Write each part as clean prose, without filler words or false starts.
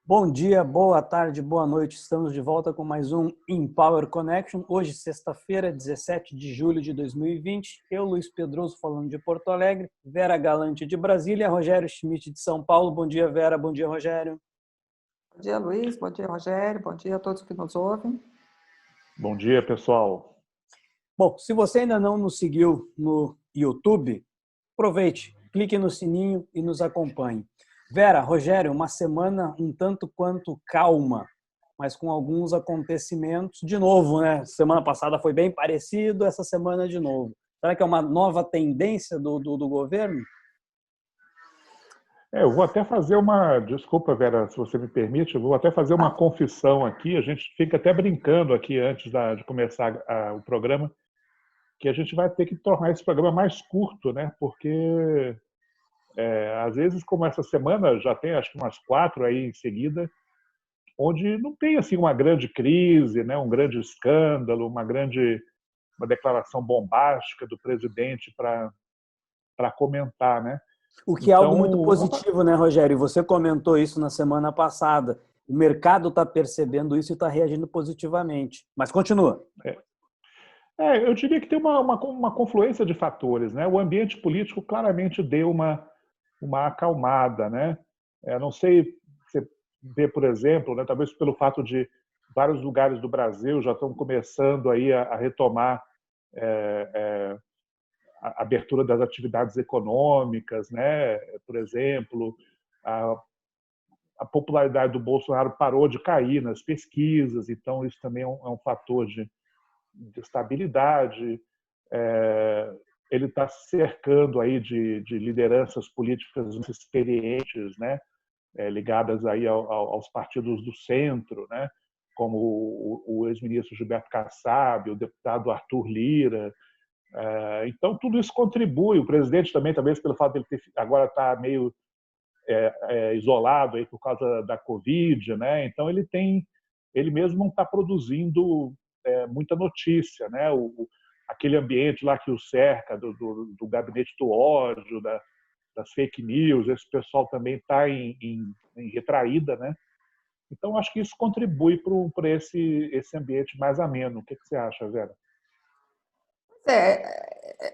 Bom dia, boa tarde, boa noite. Estamos de volta com mais um Empower Connection. Hoje, sexta-feira, 17 de julho de 2020. Eu, Luiz Pedroso, falando de Porto Alegre. Vera Galante, de Brasília. Rogério Schmidt, de São Paulo. Bom dia, Vera. Bom dia, Rogério. Bom dia, Luiz. Bom dia, Rogério. Bom dia a todos que nos ouvem. Bom dia, pessoal. Bom, se você ainda não nos seguiu no YouTube, aproveite, clique no sininho e nos acompanhe. Vera, Rogério, uma semana um tanto quanto calma, mas com alguns acontecimentos. De novo, né? Semana passada foi bem parecido, essa semana de novo. Será que é uma nova tendência do governo? Eu vou até fazer uma... Desculpa, Vera, se você me permite, eu vou até fazer uma confissão aqui. A gente fica até brincando aqui antes de começar o programa, que a gente vai ter que tornar esse programa mais curto, né? Porque... às vezes, como essa semana, já tem acho que umas 4 aí em seguida, onde não tem assim uma grande crise, né, um grande escândalo, uma declaração bombástica do presidente para comentar, né? O que é algo muito positivo, né, Rogério? E você comentou isso na semana passada. O mercado está percebendo isso e está reagindo positivamente. Mas continua. Eu diria que tem uma confluência de fatores, né? O ambiente político claramente deu uma acalmada, né? Não sei, você vê, por exemplo, né, talvez pelo fato de vários lugares do Brasil já estão começando aí a retomar a abertura das atividades econômicas, né? Por exemplo, a popularidade do Bolsonaro parou de cair nas pesquisas, então isso também é um fator de estabilidade. Ele está cercando aí de lideranças políticas experientes, né? Ligadas aí aos partidos do centro, né? Como o ex-ministro Gilberto Kassab, o deputado Arthur Lira. Então, tudo isso contribui. O presidente também, talvez pelo fato de ele agora estar meio isolado aí por causa da Covid, né? Então, ele mesmo não está produzindo muita notícia, né? Aquele ambiente lá que o cerca, do gabinete do ódio, das fake news, esse pessoal também está em retraída, né? Então, acho que isso contribui para esse ambiente mais ameno. O que você acha, Vera?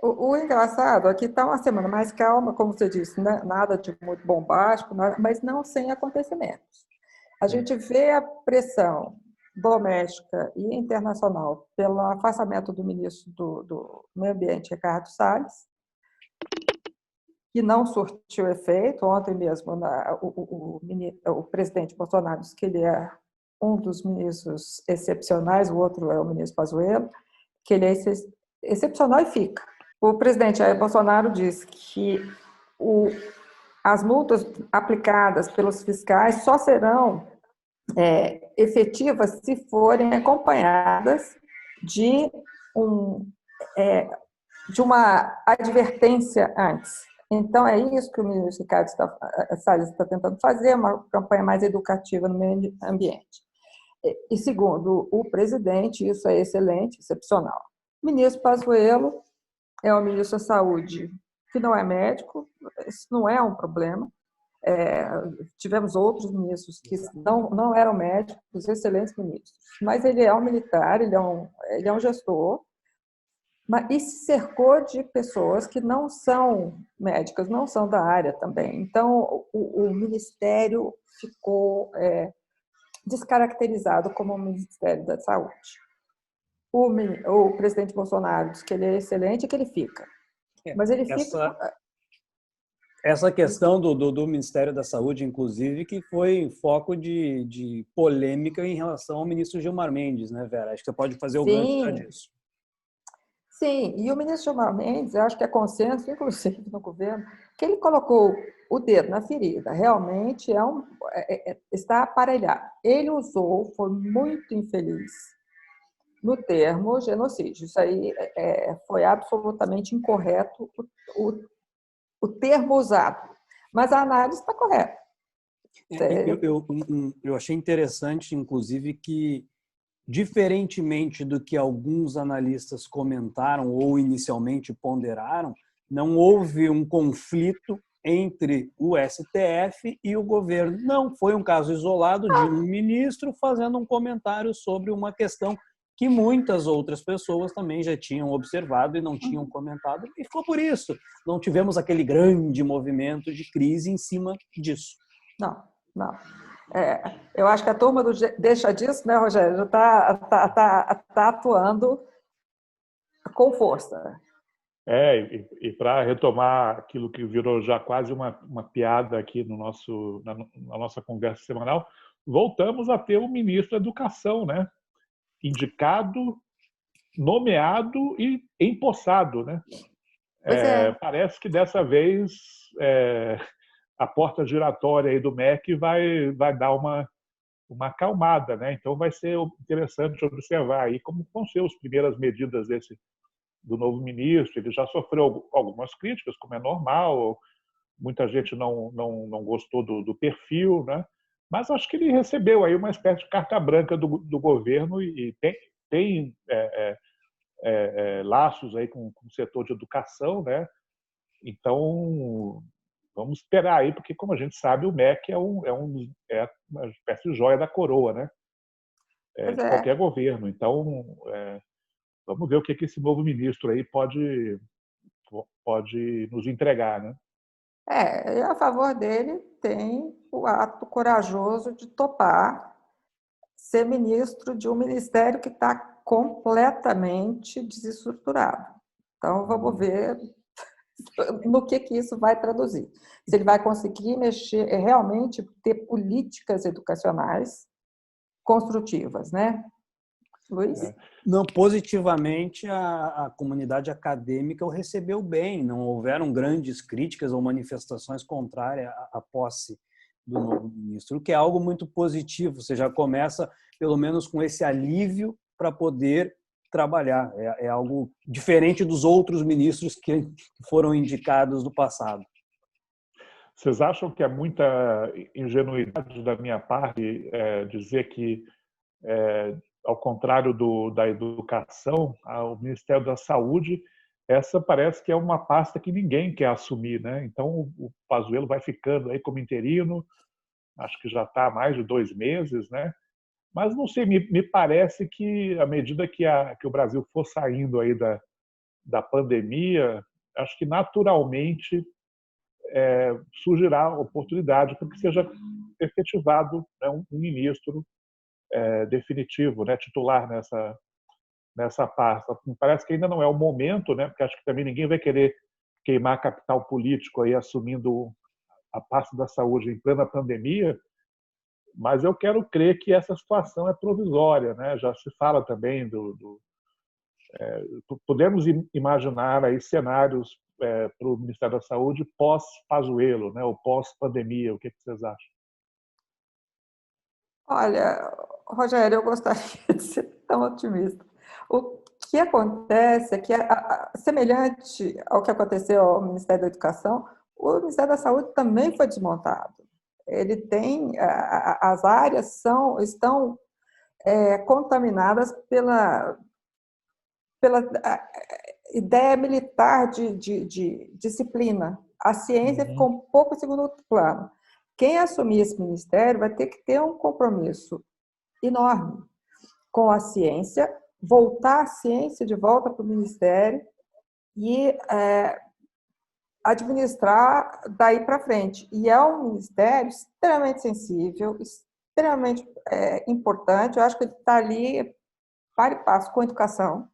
O engraçado aqui está uma semana mais calma, como você disse, né? Nada de muito bombástico, mas não sem acontecimentos. A gente vê a pressão doméstica e internacional pelo afastamento do ministro do Meio Ambiente, Ricardo Salles, que não surtiu efeito. Ontem mesmo, o presidente Bolsonaro disse que ele é um dos ministros excepcionais, o outro é o ministro Pazuello, que ele é excepcional e fica. O presidente Jair Bolsonaro disse que as multas aplicadas pelos fiscais só serão efetivas se forem acompanhadas de uma advertência antes. Então, é isso que o ministro Ricardo Salles está tentando fazer, uma campanha mais educativa no meio ambiente. E, segundo o presidente, isso é excelente, excepcional. O ministro Pazuello é o ministro da Saúde, que não é médico, isso não é um problema. Tivemos outros ministros que não eram médicos, excelentes ministros, mas ele é um militar, ele é um gestor, e se cercou de pessoas que não são médicas, não são da área também. Então, o ministério ficou descaracterizado como o Ministério da Saúde. O presidente Bolsonaro diz que ele é excelente e que ele fica. Mas ele fica... Essa questão do Ministério da Saúde, inclusive, que foi foco de polêmica em relação ao ministro Gilmar Mendes, né, Vera? Acho que você pode fazer o gancho disso. Sim, e o ministro Gilmar Mendes, eu acho que é consenso, inclusive no governo, que ele colocou o dedo na ferida. Realmente está aparelhado. Ele foi muito infeliz no termo genocídio. Isso aí foi absolutamente incorreto o termo usado. Mas a análise está correta. Eu achei interessante, inclusive, que, diferentemente do que alguns analistas comentaram ou inicialmente ponderaram, não houve um conflito entre o STF e o governo. Não foi um caso isolado de um ministro fazendo um comentário sobre uma questão que muitas outras pessoas também já tinham observado e não tinham comentado, e foi por isso. Não tivemos aquele grande movimento de crise em cima disso. Não, não. Eu acho que a turma do Deixa Disso, né, Rogério, já tá atuando com força. E para retomar aquilo que virou já quase uma piada aqui no na nossa conversa semanal, voltamos a ter um ministro da Educação, né? Indicado, nomeado e empossado, né? Pois é. Parece que dessa vez a porta giratória aí do MEC vai dar uma acalmada, né? Então vai ser interessante observar aí como vão ser as primeiras medidas do novo ministro. Ele já sofreu algumas críticas, como é normal, muita gente não gostou do perfil, né? Mas acho que ele recebeu aí uma espécie de carta branca do governo e tem laços aí com o setor de educação, né? Então, vamos esperar aí, porque, como a gente sabe, o MEC é uma espécie de joia da coroa, né? Pois De é. qualquer governo. Então, vamos ver o que esse novo ministro aí pode nos entregar, né? E a favor dele tem o ato corajoso de topar ser ministro de um ministério que está completamente desestruturado. Então, vamos ver no que isso vai traduzir. Se ele vai conseguir mexer, realmente ter políticas educacionais construtivas, né, Luiz? Não, positivamente, a comunidade acadêmica o recebeu bem, não houveram grandes críticas ou manifestações contrárias à posse do novo ministro, o que é algo muito positivo. Você já começa, pelo menos, com esse alívio para poder trabalhar. É algo diferente dos outros ministros que foram indicados no passado. Vocês acham que é muita ingenuidade da minha parte dizer que, ao contrário da educação, o Ministério da Saúde, essa parece que é uma pasta que ninguém quer assumir, né? Então, o Pazuello vai ficando aí como interino, acho que já está há mais de 2 meses, né? Mas não sei, me parece que à medida que o Brasil for saindo aí da pandemia, acho que naturalmente surgirá oportunidade para que seja efetivado, né, um ministro definitivo, né, titular nessa pasta. Me parece que ainda não é o momento, né, porque acho que também ninguém vai querer queimar capital político aí assumindo a pasta da saúde em plena pandemia, mas eu quero crer que essa situação é provisória, né? Já se fala também podemos imaginar aí cenários para o Ministério da Saúde pós-Pazuello, né? Ou pós-pandemia. O que vocês acham? Olha, Rogério, eu gostaria de ser tão otimista. O que acontece é que, semelhante ao que aconteceu ao Ministério da Educação, o Ministério da Saúde também foi desmontado. Ele tem, as áreas estão contaminadas pela ideia militar de disciplina. A ciência ficou um pouco em segundo plano. Quem assumir esse ministério vai ter que ter um compromisso enorme com a ciência, voltar a ciência de volta para o ministério e administrar daí para frente. E é um ministério extremamente sensível, extremamente importante. Eu acho que ele está ali para e passo com a educação.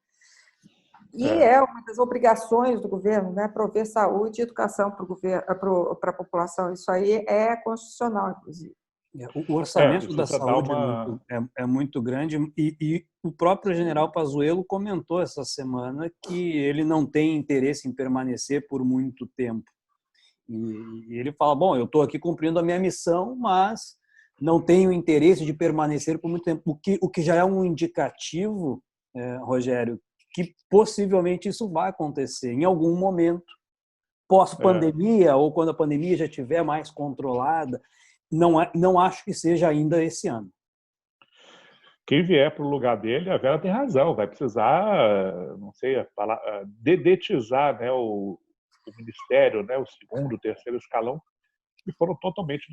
E é uma das obrigações do governo, né, prover saúde e educação para a população. Isso aí é constitucional, inclusive. O orçamento da Precisa dar saúde é muito grande e o próprio general Pazuello comentou essa semana que ele não tem interesse em permanecer por muito tempo. E ele fala, bom, eu estou aqui cumprindo a minha missão, mas não tenho interesse de permanecer por muito tempo. O que já é um indicativo, Rogério, que possivelmente isso vai acontecer em algum momento, pós-pandemia, ou quando a pandemia já estiver mais controlada. Não acho que seja ainda esse ano. Quem vier para o lugar dele, a Vera tem razão, vai precisar, não sei, dedetizar, né, o ministério, né, o segundo, o terceiro escalão, que foram totalmente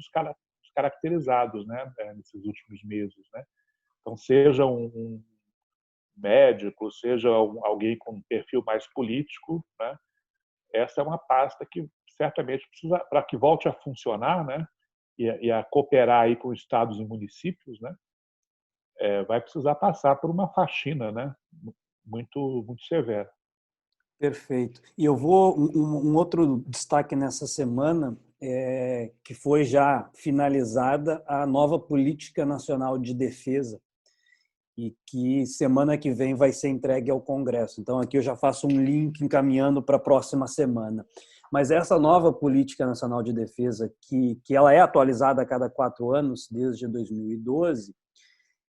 descaracterizados, né, nesses últimos meses, né? Então, seja um médico, seja alguém com um perfil mais político, né, essa é uma pasta que certamente precisa, para que volte a funcionar, né, e a cooperar aí com estados e municípios, né, vai precisar passar por uma faxina, né, muito severa. Perfeito. E eu vou um outro destaque nessa semana que foi já finalizada a nova Política Nacional de Defesa e que semana que vem vai ser entregue ao Congresso. Então aqui eu já faço um link encaminhando para a próxima semana. Mas essa nova Política Nacional de Defesa, que ela é atualizada a cada 4 anos desde 2012,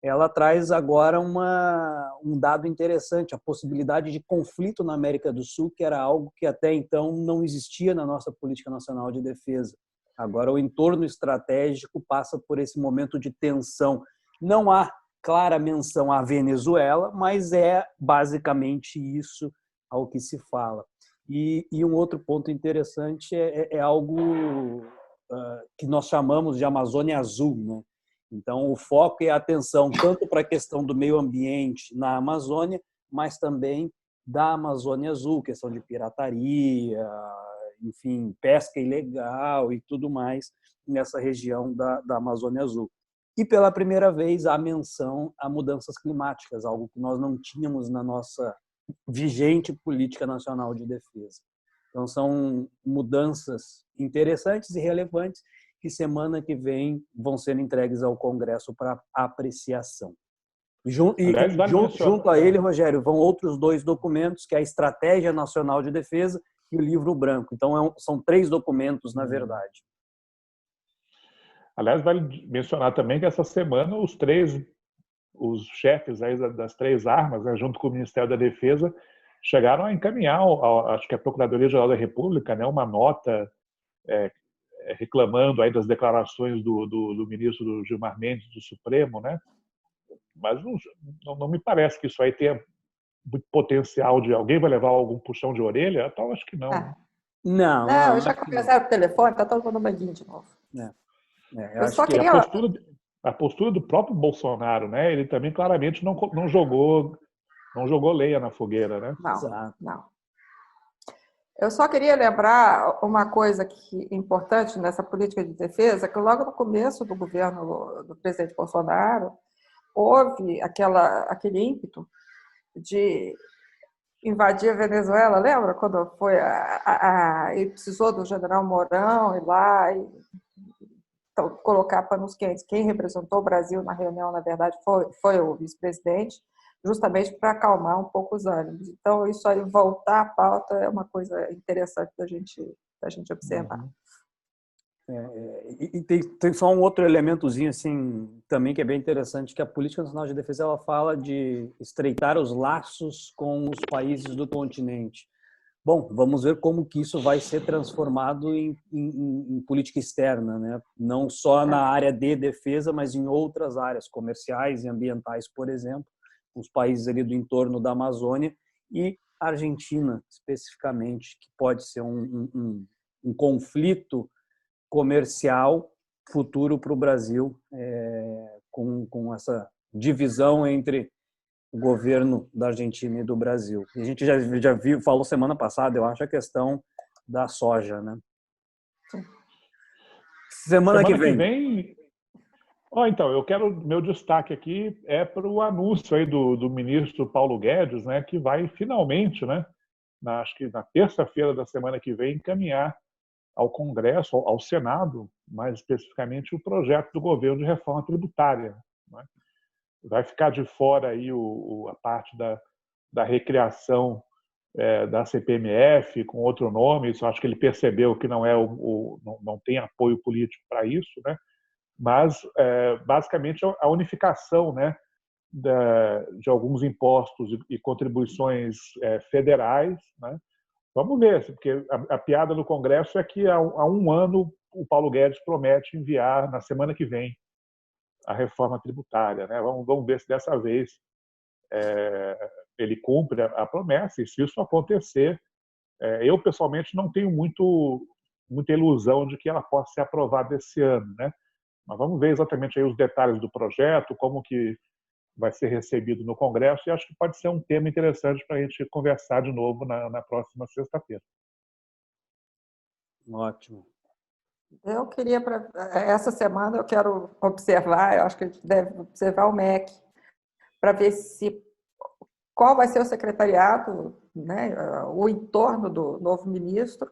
ela traz agora um dado interessante, a possibilidade de conflito na América do Sul, que era algo que até então não existia na nossa Política Nacional de Defesa. Agora, o entorno estratégico passa por esse momento de tensão. Não há clara menção à Venezuela, mas é basicamente isso ao que se fala. E um outro ponto interessante é algo que nós chamamos de Amazônia Azul, né? Então, o foco e a atenção tanto para a questão do meio ambiente na Amazônia, mas também da Amazônia Azul, questão de pirataria, enfim, pesca ilegal e tudo mais nessa região da Amazônia Azul. E, pela primeira vez, há menção a mudanças climáticas, algo que nós não tínhamos na nossa vigente Política Nacional de Defesa. Então, são mudanças interessantes e relevantes que semana que vem vão ser entregues ao Congresso para apreciação. Aliás, vale Junto a ele, Rogério, vão outros 2 documentos, que é a Estratégia Nacional de Defesa e o Livro Branco. Então, são 3 documentos, na verdade. Aliás, vale mencionar também que essa semana os chefes aí das 3 armas, né, junto com o Ministério da Defesa, chegaram a encaminhar, acho que a Procuradoria-Geral da República, né, uma nota reclamando aí das declarações do ministro Gilmar Mendes do Supremo, né? Mas não me parece que isso aí tenha muito potencial de alguém vai levar algum puxão de orelha, então acho que não. Não, já conversaram por telefone, está todo mundo no banquinho de novo. Eu só que queria... a postura do próprio Bolsonaro, né? Ele também claramente não jogou lenha na fogueira, né? Não. Eu só queria lembrar uma coisa importante nessa política de defesa, que logo no começo do governo do presidente Bolsonaro, houve aquele ímpeto de invadir a Venezuela, lembra? Quando foi ele precisou do general Mourão ir lá e colocar panos quentes. Quem representou o Brasil na reunião, na verdade, foi o vice-presidente, justamente para acalmar um pouco os ânimos. Então, isso aí, voltar à pauta é uma coisa interessante da gente observar. E tem só um outro elementozinho assim também que é bem interessante, que a Política Nacional de Defesa ela fala de estreitar os laços com os países do continente. Bom, vamos ver como que isso vai ser transformado em política externa, né? Não só na área de defesa, mas em outras áreas comerciais e ambientais, por exemplo, os países ali do entorno da Amazônia e a Argentina, especificamente, que pode ser um conflito comercial futuro para o Brasil, com essa divisão entre o governo da Argentina e do Brasil. E a gente já falou semana passada, eu acho, a questão da soja, né? Semana que vem. Então, meu destaque aqui é para o anúncio aí do ministro Paulo Guedes, né, que vai finalmente, né, acho que na terça-feira da semana que vem, encaminhar ao Congresso, ao Senado, mais especificamente, o projeto do governo de reforma tributária, né? Vai ficar de fora aí a parte da recriação da CPMF com outro nome. Isso acho que ele percebeu que não tem apoio político para isso, né? Mas basicamente a unificação, né, de alguns impostos e contribuições federais, né? Vamos ver, porque a piada no Congresso é que há um ano o Paulo Guedes promete enviar na semana que vem a reforma tributária, né? Vamos ver se dessa vez ele cumpre a promessa, e se isso acontecer, Eu, pessoalmente, não tenho muita ilusão de que ela possa ser aprovada esse ano, né? Mas vamos ver exatamente aí os detalhes do projeto, como que vai ser recebido no Congresso, e acho que pode ser um tema interessante para a gente conversar de novo na próxima sexta-feira. Ótimo. Eu queria, essa semana, eu quero observar, eu acho que a gente deve observar o MEC, para ver qual vai ser o secretariado, né, o entorno do novo ministro,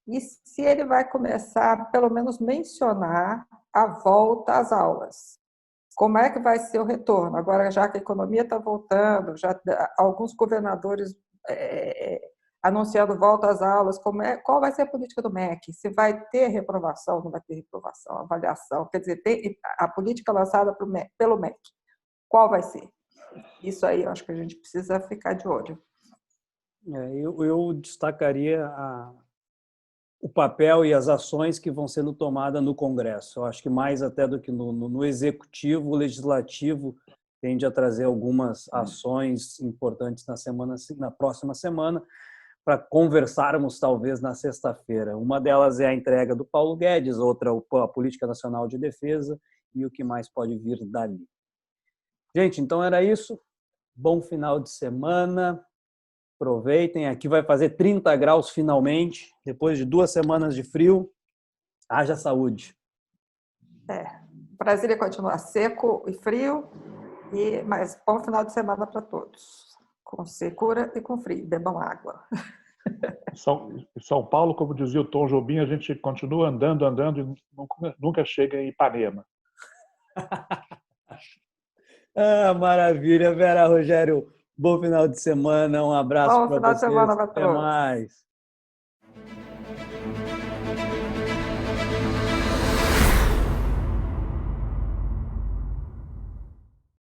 e se ele vai começar, pelo menos, mencionar a volta às aulas. Como é que vai ser o retorno? Agora, já que a economia está voltando, já alguns governadores anunciando volta às aulas, qual vai ser a política do MEC? Se vai ter reprovação, não vai ter reprovação, avaliação, quer dizer, tem a política lançada pelo MEC, qual vai ser? Isso aí eu acho que a gente precisa ficar de olho. Eu destacaria o papel e as ações que vão sendo tomadas no Congresso. Eu acho que mais até do que no Executivo, o Legislativo tende a trazer algumas ações importantes na próxima semana, para conversarmos talvez na sexta-feira. Uma delas é a entrega do Paulo Guedes, outra a Política Nacional de Defesa e o que mais pode vir dali. Gente, então era isso. Bom final de semana. Aproveitem. Aqui vai fazer 30 graus finalmente, depois de 2 semanas de frio. Haja saúde. Brasília continua seco e frio, mas bom final de semana para todos. Com secura e com frio. Bebam água. São Paulo, como dizia o Tom Jobim, a gente continua andando e nunca chega em Ipanema. Maravilha, Vera, Rogério. Bom final de semana, um abraço para vocês. Bom final de semana para todos. Até mais.